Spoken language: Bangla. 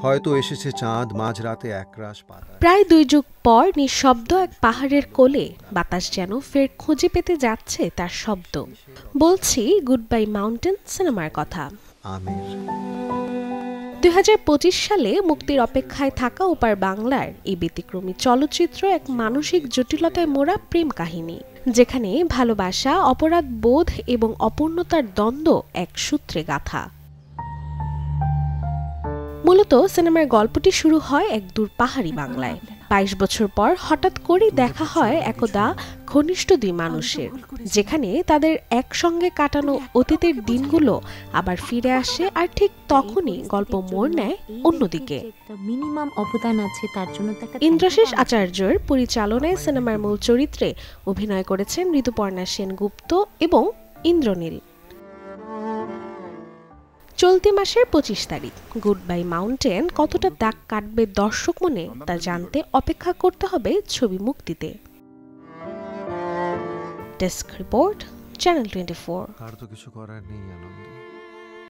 হয়তো এসেছে চাঁদ মাঝরাতে একরাশ পাতা। প্রায় 2 যুগ পর নিঃশব্দ এক পাহাড়ের কোলে বাতাস যেন ফের খুঁজে পেতে যাচ্ছে তার শব্দ। বলছি গুড বাই মাউন্টেন সিনেমার কথা। আমের 2025 সালে মুক্তির অপেক্ষায় থাকা ওপার বাংলার এই ব্যতিক্রমী চলচ্চিত্র এক মানসিক জটিলতায় মোড়া প্রেম কাহিনী, যেখানে ভালোবাসা, অপরাধ বোধ এবং অপূর্ণতার দ্বন্দ্ব এক সূত্রে গাঁথা। মূলত সিনেমার গল্পটি শুরু হয় এক দূর পাহাড়ি বাংলায়। 22 বছর পর হঠাৎ করেই দেখা হয় একদা ঘনিষ্ঠ দুই মানুষের, যেখানে তাদের একসঙ্গে কাটানো অতীতের দিনগুলো আবার ফিরে আসে। আর ঠিক তখনই গল্প মোড় নেয় অন্যদিকে। মিনিমাম অবদান আছে তার জন্য। ইন্দ্রাশিস আচার্যের পরিচালনায় সিনেমার মূল চরিত্রে অভিনয় করেছেন ঋতুপর্ণা সেনগুপ্ত এবং ইন্দ্রনীল। চলতি মাসের 25 তারিখ গুড বাই মাউন্টেন কতটা দাগ কাটবে দর্শক মনে তা জানতে অপেক্ষা করতে হবে ছবি মুক্তিতে। Desk report, channel 24। আর তো কিছু করার নেই আনন্দ।